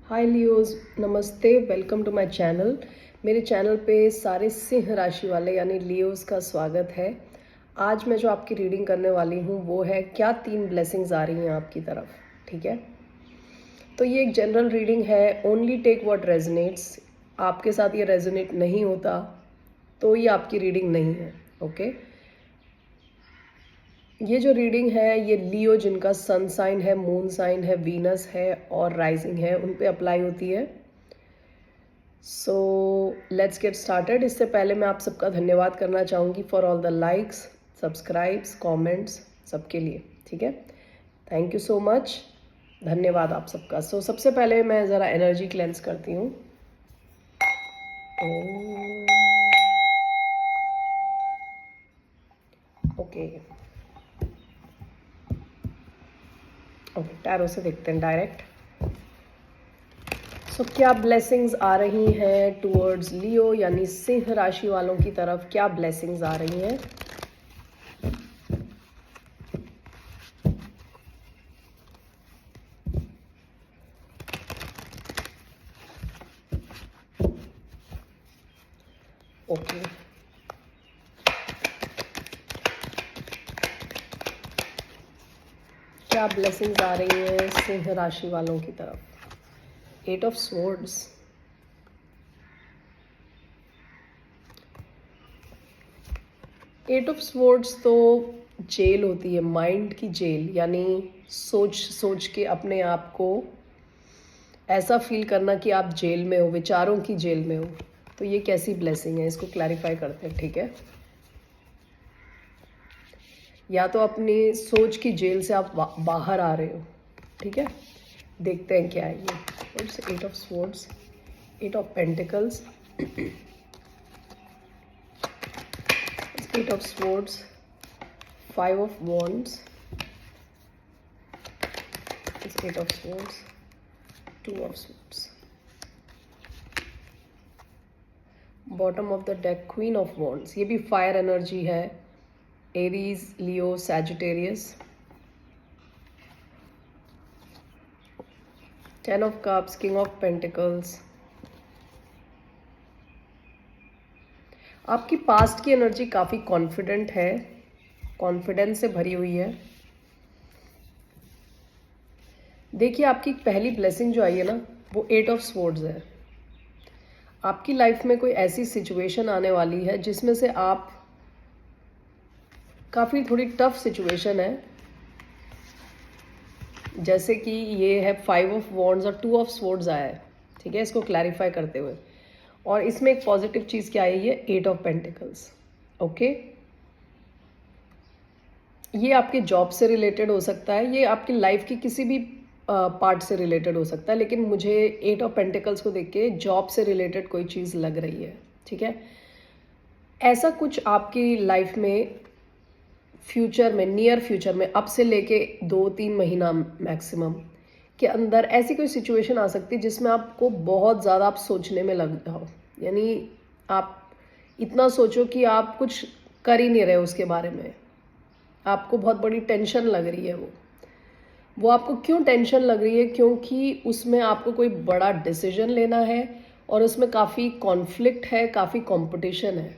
हाय Leos, नमस्ते, welcome to my channel. मेरे channel पे सारे सिंह राशि वाले यानी लियोज का स्वागत है। आज मैं जो आपकी रीडिंग करने वाली हूँ वो है क्या 3 ब्लेसिंग्स आ रही हैं आपकी तरफ। ठीक है, तो ये एक जनरल रीडिंग है। Only take what resonates. आपके साथ ये रेजोनेट नहीं होता तो ये आपकी रीडिंग नहीं है। ओके, ये जो रीडिंग है ये लियो जिनका सन साइन है, मून साइन है, वीनस है और राइजिंग है उन पे अप्लाई होती है। So let's get started. इससे पहले मैं आप सबका धन्यवाद करना चाहूँगी for all the likes, subscribes, comments, सबके लिए। ठीक है, थैंक यू सो मच, धन्यवाद आप सबका। सबसे पहले मैं ज़रा एनर्जी क्लेंस करती हूँ। ओके ओके, टैरो से देखते हैं डायरेक्ट। क्या ब्लेसिंग्स आ रही हैं टूवर्ड्स लियो यानी सिंह राशि वालों की तरफ, क्या ब्लेसिंग्स आ रही हैं? ओके, क्या ब्लेसिंग्स आ रही हैं सिंह राशि वालों की तरफ? 8 of swords, eight of swords तो जेल होती है, माइंड की जेल, यानी सोच सोच के अपने आप को ऐसा फील करना कि आप जेल में हो, विचारों की जेल में हो। तो ये कैसी ब्लेसिंग है, इसको क्लैरिफाई करते हैं। ठीक है, या तो अपनी सोच की जेल से आप बाहर आ रहे हो। ठीक है, देखते हैं क्या है ये। It's 8 of swords, 8 of pentacles, 8 of swords, 5 of wands, it's 8 of swords, 2 of swords, bottom of the deck, queen of wands, ये भी फायर एनर्जी है, Aries, Leo, Sagittarius, 10 of cups, king of pentacles। आपकी past की energy काफ़ी confident है, confidence से भरी हुई है। देखिए, आपकी पहली ब्लेसिंग जो आई है ना वो 8 ऑफ स्वॉर्ड्स है। आपकी लाइफ में कोई ऐसी सिचुएशन आने वाली है जिसमें से आप काफ़ी थोड़ी टफ सिचुएशन है, जैसे कि ये है 5 ऑफ वॉन्ड्स और 2 ऑफ स्वॉर्ड्स आया है। ठीक है, इसको क्लैरिफाई करते हुए, और इसमें एक पॉजिटिव चीज़ क्या आई है, 8 ऑफ पेंटिकल्स। ओके, ये आपके जॉब से रिलेटेड हो सकता है, ये आपकी लाइफ की किसी भी पार्ट से रिलेटेड हो सकता है, लेकिन मुझे 8 ऑफ पेंटिकल्स को देख के जॉब से रिलेटेड कोई चीज़ लग रही है। ठीक है, ऐसा कुछ आपकी लाइफ में फ्यूचर में, नियर फ्यूचर में, अब से लेके 2-3 महीना मैक्सिमम के अंदर ऐसी कोई सिचुएशन आ सकती है जिसमें आपको बहुत ज़्यादा आप सोचने में लग जाओ, यानी आप इतना सोचो कि आप कुछ कर ही नहीं रहे उसके बारे में, आपको बहुत बड़ी टेंशन लग रही है। वो आपको क्यों टेंशन लग रही है? क्योंकि उसमें आपको कोई बड़ा डिसीजन लेना है और उसमें काफ़ी कॉन्फ्लिक्ट है, काफ़ी कंपटीशन है।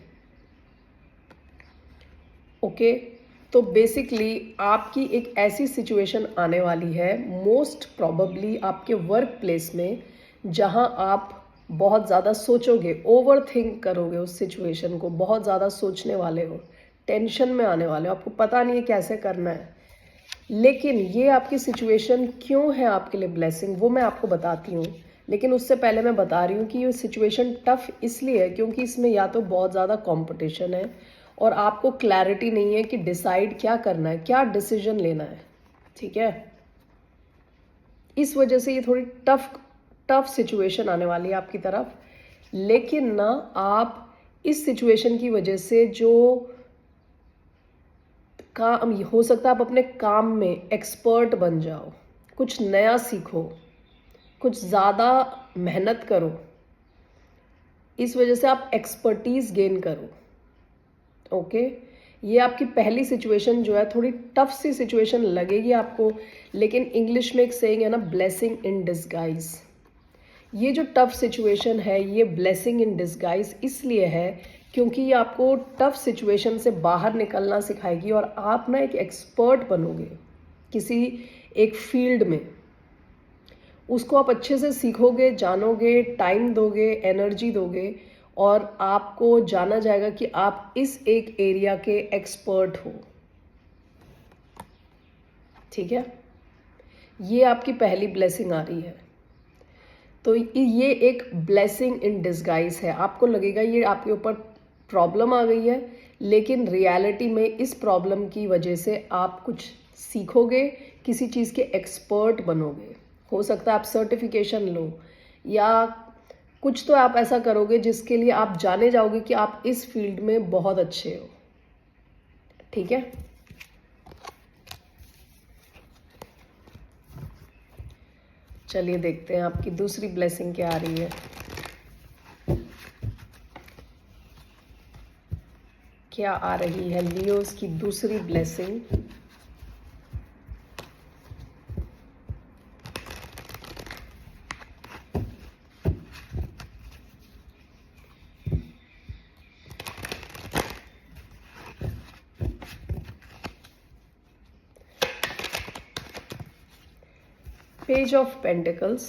ओके, तो बेसिकली आपकी एक ऐसी सिचुएशन आने वाली है, मोस्ट प्रॉबबली आपके वर्क प्लेस में, जहां आप बहुत ज़्यादा सोचोगे, ओवर थिंक करोगे, उस सिचुएशन को बहुत ज़्यादा सोचने वाले हो, टेंशन में आने वाले हो, आपको पता नहीं है कैसे करना है। लेकिन ये आपकी सिचुएशन क्यों है आपके लिए ब्लेसिंग, वो मैं आपको बताती हूँ। लेकिन उससे पहले मैं बता रही हूँ कि ये सिचुएशन टफ इसलिए है क्योंकि इसमें या तो बहुत ज़्यादा कंपटीशन है और आपको क्लैरिटी नहीं है कि डिसाइड क्या करना है, क्या डिसीजन लेना है। ठीक है, इस वजह से ये थोड़ी टफ सिचुएशन आने वाली है आपकी तरफ। लेकिन ना, आप इस सिचुएशन की वजह से जो काम हो सकता है, आप अपने काम में एक्सपर्ट बन जाओ, कुछ नया सीखो, कुछ ज़्यादा मेहनत करो, इस वजह से आप एक्सपर्टीज गेन करो। ओके, ये आपकी पहली सिचुएशन जो है थोड़ी टफ सी सिचुएशन लगेगी आपको, लेकिन इंग्लिश में एक सेइंग है ना, ब्लेसिंग इन डिस्गाइज। ये जो टफ सिचुएशन है ये ब्लेसिंग इन डिस्गाइज इसलिए है क्योंकि ये आपको टफ सिचुएशन से बाहर निकलना सिखाएगी और आप ना एक एक्सपर्ट बनोगे किसी एक फील्ड में। उसको आप अच्छे से सीखोगे, जानोगे, टाइम दोगे, एनर्जी दोगे और आपको जाना जाएगा कि आप इस एक एरिया के एक्सपर्ट हो। ठीक है, ये आपकी पहली ब्लेसिंग आ रही है। तो ये एक ब्लेसिंग इन डिस्गाइज है। आपको लगेगा ये आपके ऊपर प्रॉब्लम आ गई है, लेकिन रियलिटी में इस प्रॉब्लम की वजह से आप कुछ सीखोगे, किसी चीज़ के एक्सपर्ट बनोगे। हो सकता है आप सर्टिफिकेशन लो या कुछ तो आप ऐसा करोगे जिसके लिए आप जाने जाओगे कि आप इस फील्ड में बहुत अच्छे हो। ठीक है, चलिए देखते हैं आपकी दूसरी ब्लेसिंग क्या आ रही है। क्या आ रही है लियोस की दूसरी blessing? Page of pentacles.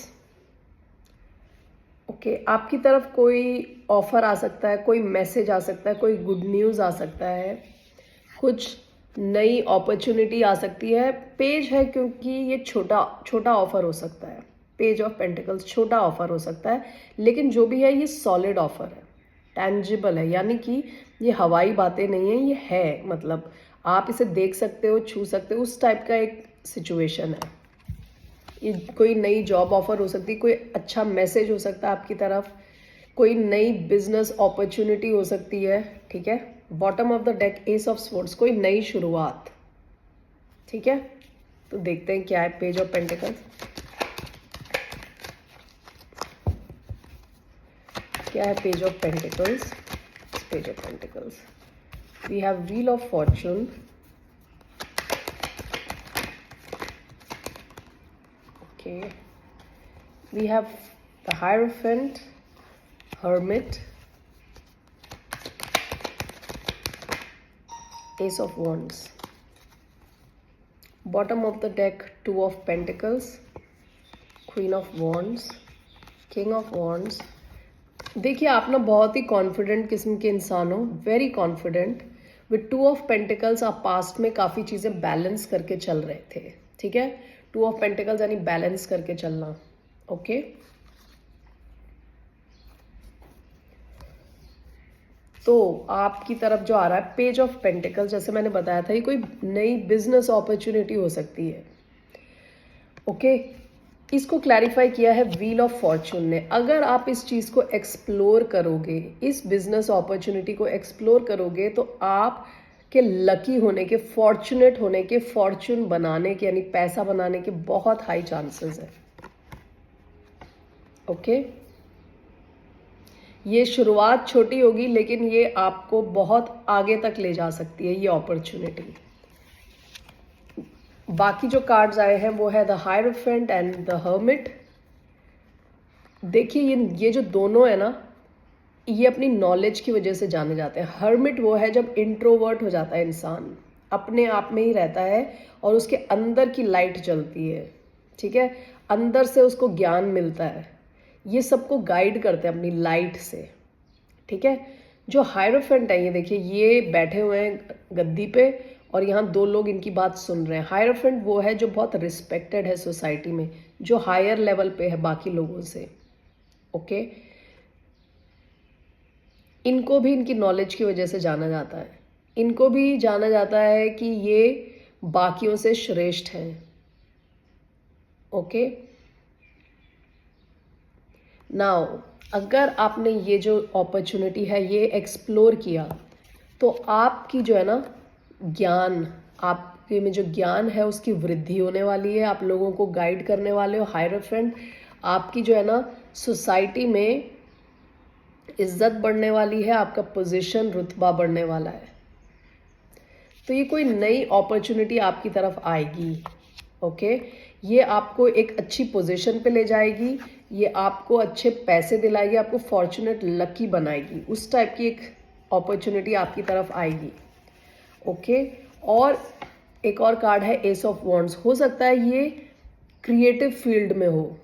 Okay, आपकी तरफ कोई ऑफर आ सकता है, कोई मैसेज आ सकता है, कोई गुड न्यूज़ आ सकता है, कुछ नई अपॉर्चुनिटी आ सकती है। पेज है क्योंकि ये छोटा छोटा ऑफर हो सकता है। पेज ऑफ पेंटिकल्स छोटा ऑफर हो सकता है, लेकिन जो भी है ये सॉलिड ऑफर है, टैंजिबल है, यानी कि ये हवाई बातें नहीं है, ये है, मतलब आप इसे देख सकते हो, छू सकते हो, उस टाइप का एक सिचुएशन है। ये कोई नई जॉब ऑफर हो सकती है, कोई अच्छा मैसेज हो सकता है आपकी तरफ, कोई नई बिजनेस अपॉर्चुनिटी हो सकती है। ठीक है, bottom of the deck S of swords, कोई नई शुरुआत। ठीक है, तो देखते हैं क्या है पेज ऑफ पेंटिकल्स। क्या है page of pentacles? Page of pentacles, we have wheel of fortune, okay, we have the Hierophant, Hermit, Ace of Wands, bottom of the deck Two of Pentacles, Queen of Wands, King of Wands। देखिए आप ना बहुत ही confident किस्म के इंसान हो, very confident. With two of pentacles आप past में काफ़ी चीज़ें बैलेंस करके चल रहे थे। ठीक है, टू ऑफ पेंटिकल्स यानी बैलेंस करके चलना। ओके, तो आपकी तरफ जो आ रहा है पेज ऑफ पेंटिकल्स, जैसे मैंने बताया था, ये कोई नई बिजनेस अपॉर्चुनिटी हो सकती है। ओके, इसको क्लैरिफाई किया है व्हील ऑफ फॉर्चून ने। अगर आप इस चीज़ को एक्सप्लोर करोगे, इस बिजनेस अपॉर्चुनिटी को एक्सप्लोर करोगे, तो आप के लकी होने के, फॉर्चुनेट होने के, फॉर्चून बनाने के यानी पैसा बनाने के बहुत हाई चांसेस है। ओके, ये शुरुआत छोटी होगी लेकिन ये आपको बहुत आगे तक ले जा सकती है ये अपॉर्चुनिटी। बाकी जो कार्ड्स आए हैं वो है the hierophant and the hermit. देखिए ये जो दोनों है ना, ये अपनी नॉलेज की वजह से जाने जाते हैं। हर्मिट वो है जब इंट्रोवर्ट हो जाता है इंसान, अपने आप में ही रहता है और उसके अंदर की लाइट जलती है। ठीक है, अंदर से उसको ज्ञान मिलता है, ये सबको गाइड करते हैं अपनी लाइट से। ठीक है, जो हायरोफेंट है ये देखिए, ये बैठे हुए हैं गद्दी पे और यहाँ दो लोग इनकी बात सुन रहे हैं। हायरोफेंट वो है जो बहुत रिस्पेक्टेड है सोसाइटी में, जो हायर लेवल पे है बाकी लोगों से। ओके, इनको भी इनकी नॉलेज की वजह से जाना जाता है, इनको भी जाना जाता है कि ये बाकियों से श्रेष्ठ हैं। ओके, नाउ अगर आपने ये जो अपॉर्चुनिटी है ये एक्सप्लोर किया, तो आपकी जो है ना ज्ञान, आपके में जो ज्ञान है उसकी वृद्धि होने वाली है। आप लोगों को गाइड करने वाले हो। हायरोफेंट, आपकी जो है ना सोसाइटी में इज्जत बढ़ने वाली है, आपका पोजीशन, रुतबा बढ़ने वाला है। तो ये कोई नई अपॉर्चुनिटी आपकी तरफ आएगी। ओके, ये आपको एक अच्छी पोजीशन पे ले जाएगी, ये आपको अच्छे पैसे दिलाएगी, आपको फॉर्चुनेट लकी बनाएगी, उस टाइप की एक अपॉर्चुनिटी आपकी तरफ आएगी। ओके, और एक और कार्ड है एस ऑफ वॉन्ड्स। हो सकता है ये क्रिएटिव फील्ड में हो,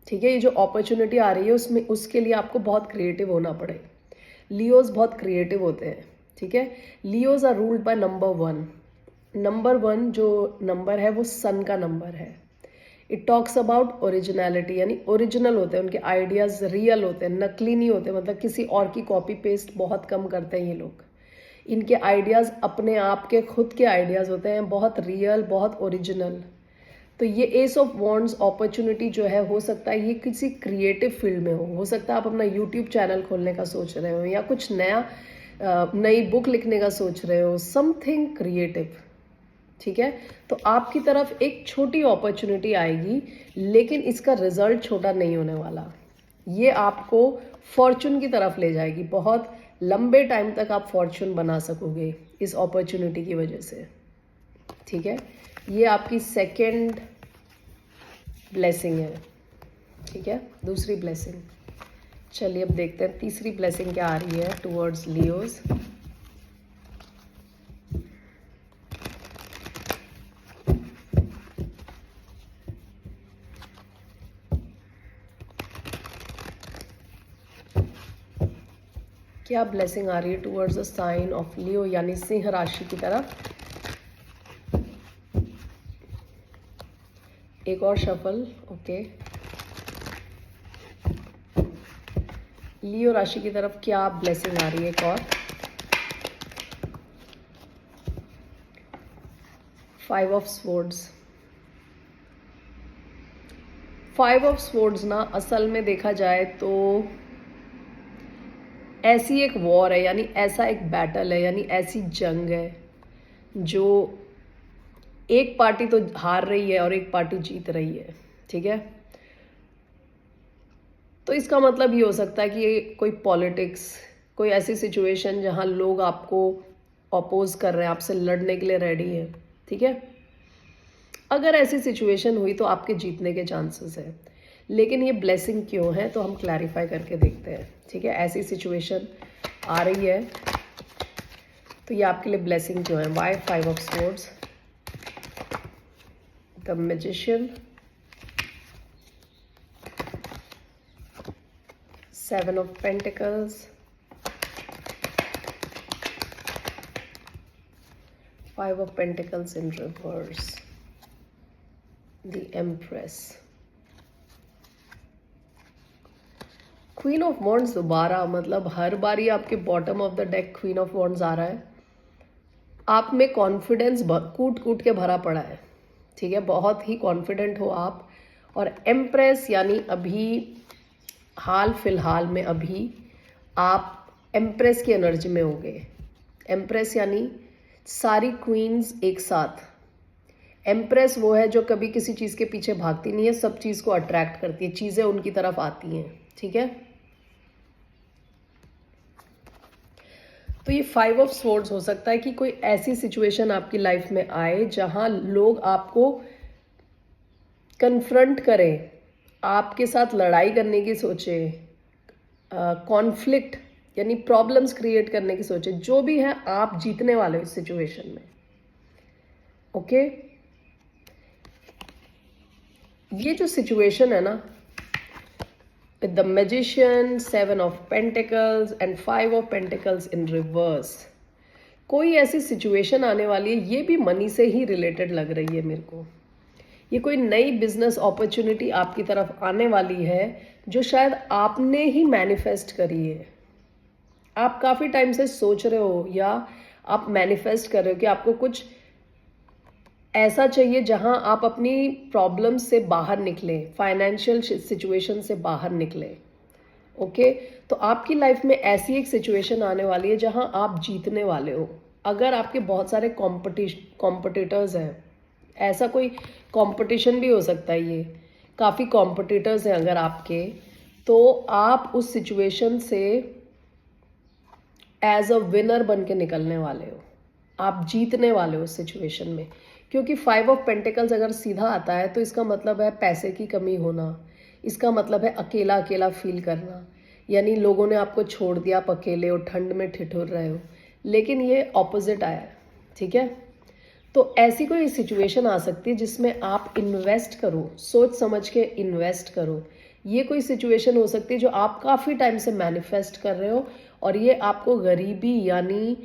ठीक है। ये जो अपॉर्चुनिटी आ रही है उसमें, उसके लिए आपको बहुत क्रिएटिव होना पड़े। लियोज बहुत क्रिएटिव होते हैं, ठीक है। Leos are ruled by number 1। Number 1 जो नंबर है वो सन का नंबर है। इट टॉक्स अबाउट ओरिजिनलिटी, यानी ओरिजिनल होते हैं, उनके आइडियाज़ रियल होते हैं, नकली नहीं होते। मतलब किसी और की कॉपी पेस्ट बहुत कम करते हैं ये लोग। इनके आइडियाज़ अपने आप के खुद के आइडियाज़ होते हैं, बहुत रियल, बहुत ओरिजिनल। तो ये एस ऑफ वॉन्ड्स अपॉर्चुनिटी जो है, हो सकता है ये किसी क्रिएटिव फील्ड में हो सकता है आप अपना यूट्यूब चैनल खोलने का सोच रहे हो, या कुछ नया नई बुक लिखने का सोच रहे हो, समथिंग क्रिएटिव, ठीक है। तो आपकी तरफ एक छोटी अपॉर्चुनिटी आएगी, लेकिन इसका रिजल्ट छोटा नहीं होने वाला। ये आपको फॉर्चून की तरफ ले जाएगी, बहुत लंबे टाइम तक आप फॉर्चून बना सकोगे इस अपॉर्चुनिटी की वजह से, ठीक है। ये आपकी सेकंड ब्लेसिंग है, ठीक है, दूसरी ब्लेसिंग। चलिए अब देखते हैं तीसरी ब्लेसिंग क्या आ रही है टुवर्ड्स लियोज। क्या ब्लेसिंग आ रही है टुवर्ड्स द साइन ऑफ लियो, यानी सिंह राशि की तरफ। एक और शफल, ओके। लियो राशि की तरफ क्या ब्लेसिंग आ रही है, एक और। 5 ऑफ स्वॉर्ड्स। 5 ऑफ स्वॉर्ड्स ना, असल में देखा जाए तो ऐसी एक वॉर है, यानी ऐसा एक बैटल है, यानी ऐसी जंग है जो एक पार्टी तो हार रही है और एक पार्टी जीत रही है, ठीक है। तो इसका मतलब ये हो सकता है कि ये कोई पॉलिटिक्स, कोई ऐसी सिचुएशन जहां लोग आपको अपोज कर रहे हैं, आपसे लड़ने के लिए रेडी है, ठीक है। अगर ऐसी सिचुएशन हुई तो आपके जीतने के चांसेस है। लेकिन ये ब्लेसिंग क्यों है, तो हम क्लैरिफाई करके देखते हैं, ठीक है। ऐसी सिचुएशन आ रही है तो ये आपके लिए ब्लेसिंग क्यों है। Why 5 of swords, the magician, 7 of pentacles, 5 of pentacles in reverse, the empress, queen of wands दोबारा। मतलब हर बारी आपके bottom of the deck queen of wands आ रहा है। आप में कॉन्फिडेंस कूट कूट के भरा पड़ा है, ठीक है, बहुत ही कॉन्फिडेंट हो आप। और एम्प्रेस यानी अभी हाल फिलहाल में अभी आप एम्प्रेस की एनर्जी में होगे। एम्प्रेस यानी सारी क्वींस एक साथ। एम्प्रेस वो है जो कभी किसी चीज़ के पीछे भागती नहीं है, सब चीज़ को अट्रैक्ट करती है, चीज़ें उनकी तरफ आती हैं, ठीक है। तो ये 5 ऑफ स्वॉर्ड्स हो सकता है कि कोई ऐसी सिचुएशन आपकी लाइफ में आए जहां लोग आपको कन्फ्रंट करें, आपके साथ लड़ाई करने की सोचे, कॉन्फ्लिक्ट यानी प्रॉब्लम्स क्रिएट करने की सोचे। जो भी है आप जीतने वाले हो इस सिचुएशन में, ओके। ये जो सिचुएशन है ना, with the magician, 7 of pentacles and 5 of pentacles in reverse, कोई ऐसी सिचुएशन आने वाली है, ये भी मनी से ही रिलेटेड लग रही है मेरे को। ये कोई नई बिजनेस अपॉर्चुनिटी आपकी तरफ आने वाली है जो शायद आपने ही मैनिफेस्ट करी है। आप काफ़ी टाइम से सोच रहे हो या आप मैनिफेस्ट कर रहे हो कि आपको कुछ ऐसा चाहिए जहां आप अपनी प्रॉब्लम से बाहर निकले, फाइनेंशियल सिचुएशन से बाहर निकले, ओके। तो आपकी लाइफ में ऐसी एक सिचुएशन आने वाली है जहां आप जीतने वाले हो। अगर आपके बहुत सारे कॉम्पिटिटर्स हैं, ऐसा कोई कंपटीशन भी हो सकता है, ये काफ़ी कॉम्पिटिटर्स हैं अगर आपके, तो आप उस सिचुएशन से एज अ विनर बन के निकलने वाले हो, आप जीतने वाले हो उस सिचुएशन में। क्योंकि 5 ऑफ पेंटिकल्स अगर सीधा आता है तो इसका मतलब है पैसे की कमी होना, इसका मतलब है अकेला अकेला फील करना, यानी लोगों ने आपको छोड़ दिया, आप अकेले हो, ठंड में ठिठुर रहे हो। लेकिन ये ऑपोजिट आया है, ठीक है। तो ऐसी कोई सिचुएशन आ सकती है जिसमें आप इन्वेस्ट करो, सोच समझ के इन्वेस्ट करो। ये कोई सिचुएशन हो सकती है जो आप काफ़ी टाइम से मैनिफेस्ट कर रहे हो, और ये आपको गरीबी यानी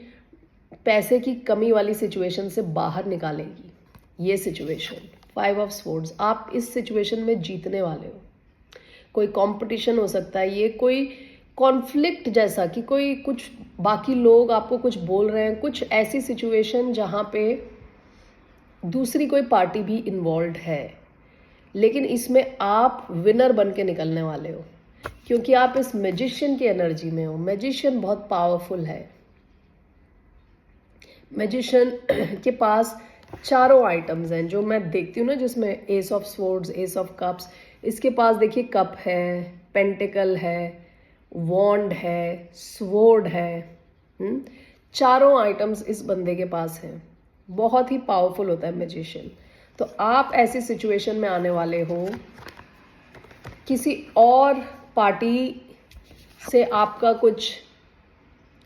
पैसे की कमी वाली सिचुएशन से बाहर निकालेगी। ये सिचुएशन 5 ऑफ स्वॉर्ड्स, आप इस सिचुएशन में जीतने वाले हो। कोई कंपटीशन हो सकता है, ये कोई कॉन्फ्लिक्ट जैसा कि कोई कुछ बाकी लोग आपको कुछ बोल रहे हैं, कुछ ऐसी सिचुएशन जहाँ पे दूसरी कोई पार्टी भी इन्वॉल्व है, लेकिन इसमें आप विनर बन के निकलने वाले हो, क्योंकि आप इस मैजिशियन की एनर्जी में हो। मैजिशियन बहुत पावरफुल है। मैजिशियन के पास चारों आइटम्स हैं जो मैं देखती हूँ ना, जिसमें S of swords, S of cups, इसके पास देखिए कप है, पेंटिकल है, वॉन्ड है, स्वॉर्ड है। चारों आइटम्स इस बंदे के पास हैं। बहुत ही पावरफुल होता है मैजिशियन। तो आप ऐसी सिचुएशन में आने वाले हो, किसी और पार्टी से आपका कुछ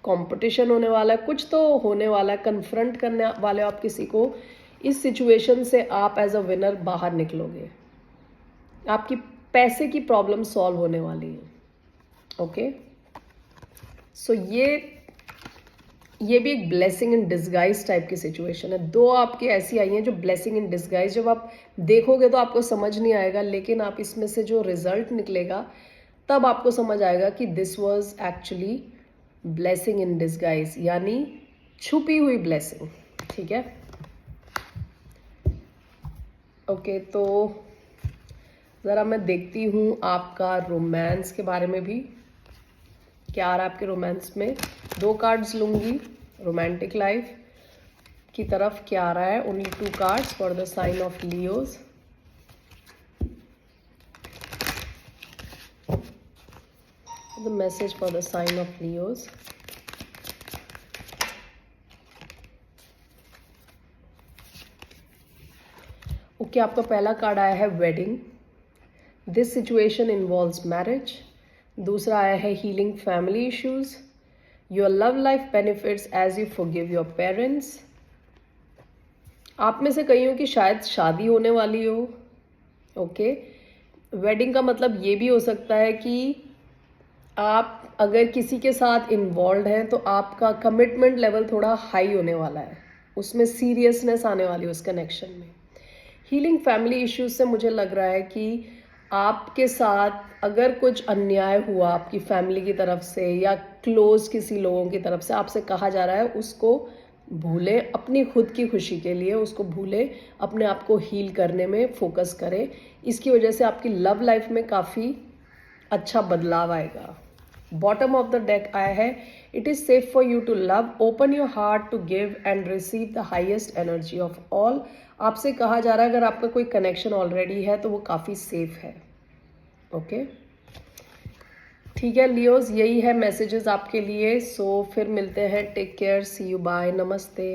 कंपटीशन होने वाला है, कुछ तो होने वाला है, कन्फ्रंट करने वाले हो आप किसी को। इस सिचुएशन से आप एज अ विनर बाहर निकलोगे। आपकी पैसे की प्रॉब्लम सॉल्व होने वाली है। ओके, सो ये भी एक ब्लेसिंग इन डिस्गाइज टाइप की सिचुएशन है। दो आपकी ऐसी आई हैं जो ब्लेसिंग इन डिस्गाइज, जब आप देखोगे तो आपको समझ नहीं आएगा, लेकिन आप इसमें से जो रिजल्ट निकलेगा तब आपको समझ आएगा कि this was actually blessing in disguise, यानी छुपी हुई ब्लेसिंग। ठीक है, ओके। तो ज़रा मैं देखती हूँ आपका रोमांस के बारे में भी, क्या आ रहा है आपके रोमांस में। 2 कार्ड्स लूँगी रोमांटिक लाइफ की तरफ, क्या आ रहा है। Only 2 cards for the sign of Leos. The message for the sign of Leos. Okay, आपका पहला कार्ड आया है wedding. This situation involves marriage. दूसरा आया है healing family issues. Your love life benefits as you forgive your parents. आप में से कई हो कि शायद शादी होने वाली हो। ओके, वेडिंग का मतलब ये भी हो सकता है कि आप अगर किसी के साथ इन्वॉल्व हैं तो आपका कमिटमेंट लेवल थोड़ा हाई होने वाला है, उसमें सीरियसनेस आने वाली है उस कनेक्शन में। हीलिंग फैमिली इश्यूज से मुझे लग रहा है कि आपके साथ अगर कुछ अन्याय हुआ आपकी फैमिली की तरफ से या क्लोज किसी लोगों की तरफ से, आपसे कहा जा रहा है उसको भूलें, अपनी खुद की खुशी के लिए उसको भूलें, अपने आप को हील करने में फोकस करें। इसकी वजह से आपकी लव लाइफ में काफ़ी अच्छा बदलाव आएगा। बॉटम ऑफ द डेक आया है, it is safe for you to love, open your heart to give and receive the highest energy of all. आपसे कहा जा रहा है अगर आपका कोई कनेक्शन ऑलरेडी है तो वो काफ़ी सेफ है। ओके, ठीक है लियोज, यही है मैसेजेस आपके लिए। सो फिर मिलते हैं। Take care, see you, bye, नमस्ते।